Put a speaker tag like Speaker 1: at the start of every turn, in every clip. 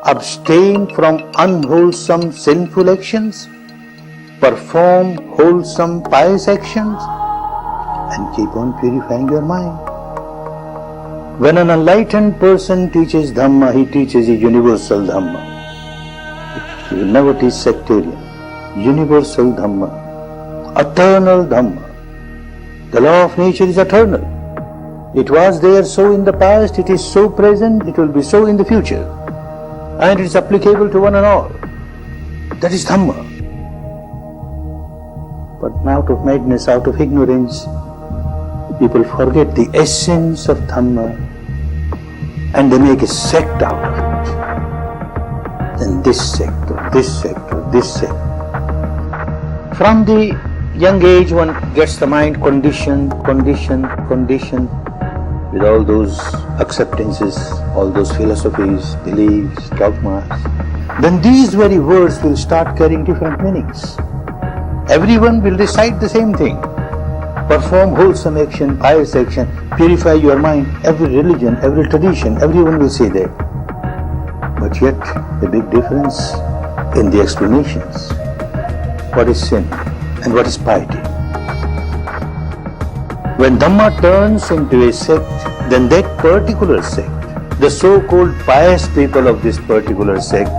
Speaker 1: abstain from unwholesome sinful actions, perform wholesome pious actions, and keep on purifying your mind. When an enlightened person teaches Dhamma, he teaches a universal Dhamma. He will never teach sectarian. Universal Dhamma, eternal Dhamma. The law of nature is eternal. It was there so in the past, it is so present, it will be so in the future. And it is applicable to one and all. That is Dhamma. But out of madness, out of ignorance, people forget the essence of Dhamma and they make a sect out of it. Then this sect, or this sect, or this sect. From the young age, one gets the mind conditioned with all those acceptances, all those philosophies, beliefs, dogmas. Then these very words will start carrying different meanings. Everyone will recite the same thing. Perform wholesome action, pious action, purify your mind. Every religion, every tradition, everyone will say that. But yet, the big difference in the explanations. What is sin and what is piety? When Dhamma turns into a sect, then that particular sect, the so-called pious people of this particular sect,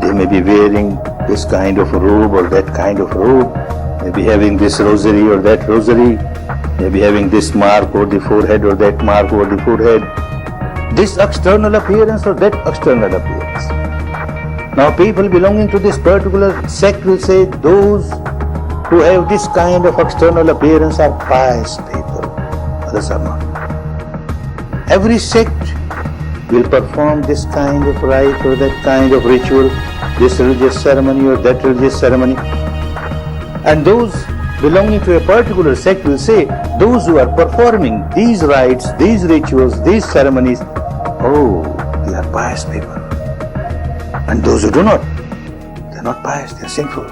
Speaker 1: they may be wearing this kind of robe or that kind of robe, may be having this rosary or that rosary, may be having this mark over the forehead or that mark over the forehead, this external appearance or that external appearance. Now people belonging to this particular sect will say those who have this kind of external appearance are pious people, others are not. Every sect will perform this kind of rite or that kind of ritual, this religious ceremony or that religious ceremony. And those belonging to a particular sect will say, those who are performing these rites, these rituals, these ceremonies, oh, they are pious people. And those who do not, they are not pious, they are sinful.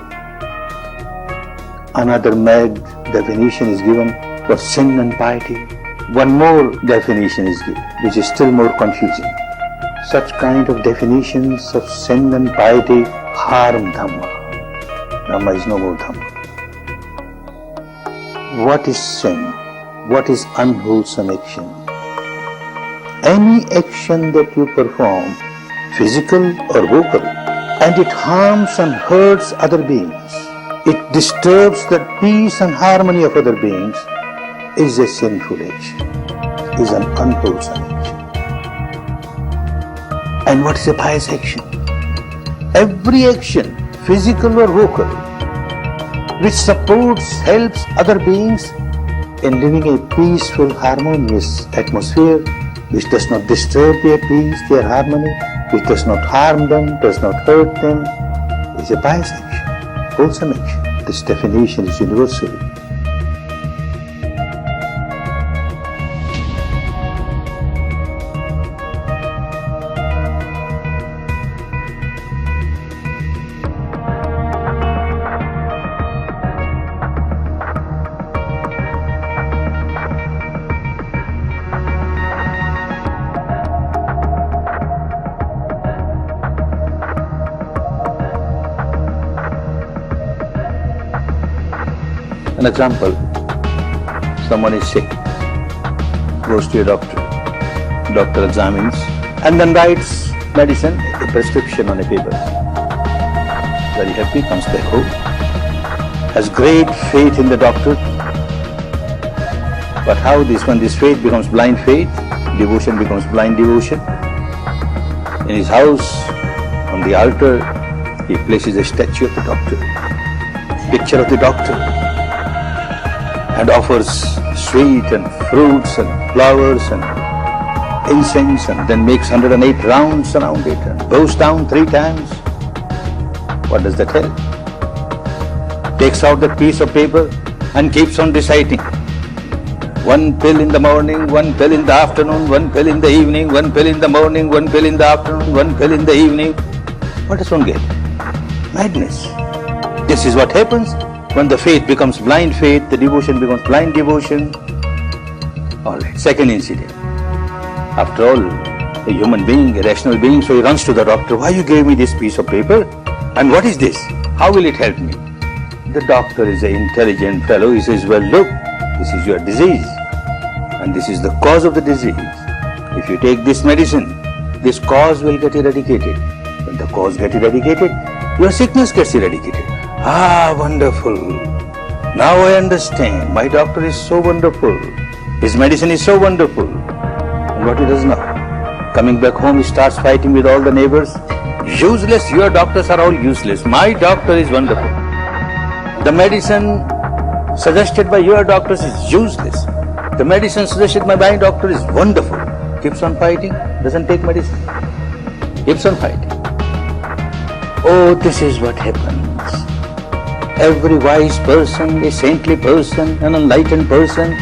Speaker 1: Another mad definition is given for sin and piety. One more definition is given, which is still more confusing. Such kind of definitions of sin and piety harm Dhamma. Dhamma is no more Dhamma. What is sin? What is unwholesome action? Any action that you perform, physical or vocal, and it harms and hurts other beings, it disturbs the peace and harmony of other beings, is a sinful action, is an unwholesome action. And what is a pious action? Every action, physical or vocal, which supports, helps other beings in living a peaceful, harmonious atmosphere, which does not disturb their peace, their harmony, which does not harm them, does not hurt them, is a pious action, wholesome action. This definition is universal. An example, someone is sick, goes to a doctor examines and then writes medicine, a prescription on a paper. Very happy, comes back home, has great faith in the doctor. But how when this faith becomes blind faith, devotion becomes blind devotion. In his house, on the altar, he places a statue of the doctor, picture of the doctor, and offers sweet and fruits and flowers and incense, and then makes 108 rounds around it and bows down 3 times. What does that help? Takes out that piece of paper and keeps on reciting. 1 pill in the morning, 1 pill in the afternoon, 1 pill in the evening, 1 pill in the morning, 1 pill in the afternoon, 1 pill in the evening. What does one get? Madness. This is what happens when the faith becomes blind faith, the devotion becomes blind devotion. Alright, second incident. After all, a human being, a rational being, so he runs to the doctor. Why you gave me this piece of paper? And what is this? How will it help me? The doctor is an intelligent fellow. He says, well, look, this is your disease. And this is the cause of the disease. If you take this medicine, this cause will get eradicated. When the cause gets eradicated, your sickness gets eradicated. Ah, wonderful. Now I understand. My doctor is so wonderful. His medicine is so wonderful. And what he does now? Coming back home, he starts fighting with all the neighbors. Useless, your doctors are all useless. My doctor is wonderful. The medicine suggested by your doctors is useless. The medicine suggested by my doctor is wonderful. Keeps on fighting, doesn't take medicine. Keeps on fighting. Oh, this is what happens. Every wise person, a saintly person, an enlightened person,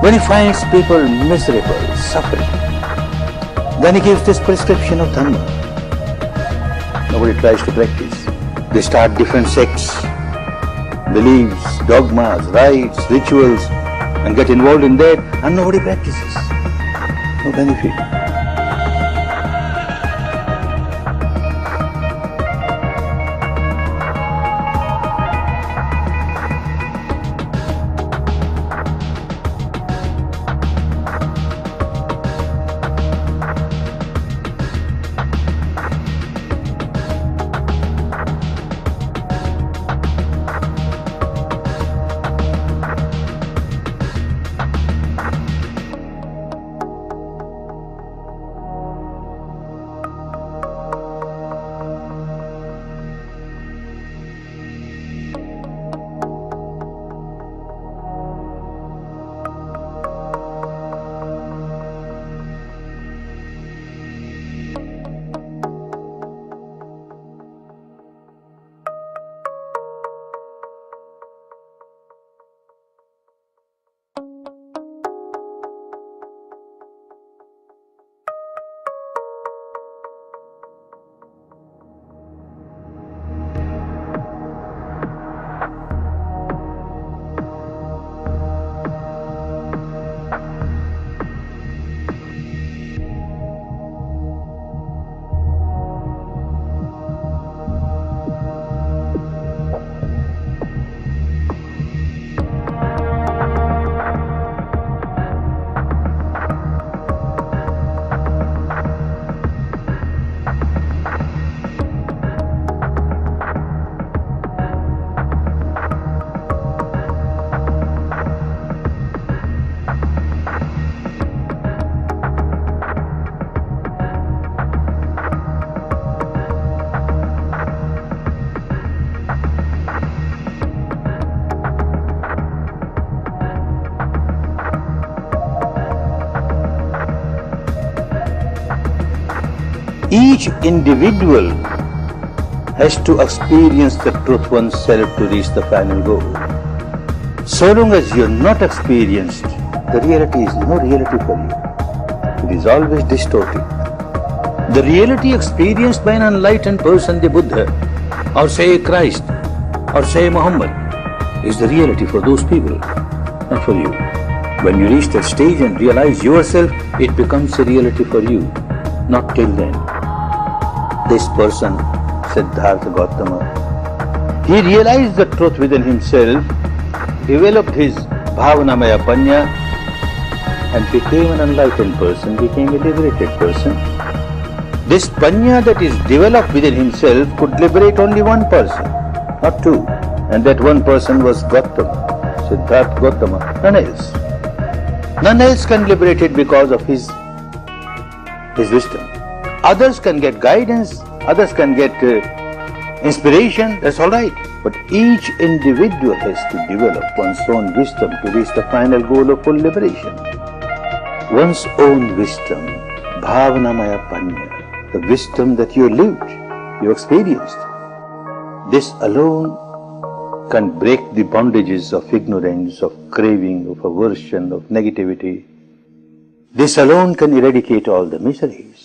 Speaker 1: when he finds people miserable, suffering, then he gives this prescription of Dhamma. Nobody tries to practice. They start different sects, beliefs, dogmas, rites, rituals, and get involved in that, and nobody practices. No benefit. Each individual has to experience the truth oneself to reach the final goal. So long as you are not experienced, the reality is no reality for you. It is always distorted. The reality experienced by an enlightened person, the Buddha, or say Christ, or say Muhammad, is the reality for those people, not for you. When you reach that stage and realize yourself, it becomes a reality for you, not till then. This person, Siddhartha Gautama, he realized the truth within himself, developed his Bhavanamaya Panya, and became an enlightened person, became a liberated person. This Panya that is developed within himself could liberate only one person, not two. And that one person was Gautama, Siddhartha Gautama, none else. None else can liberate it because of his wisdom. Others can get guidance, others can get inspiration, that's all right. But each individual has to develop one's own wisdom to reach the final goal of full liberation. One's own wisdom, Bhavanamaya Panya, the wisdom that you lived, you experienced. This alone can break the bondages of ignorance, of craving, of aversion, of negativity. This alone can eradicate all the miseries.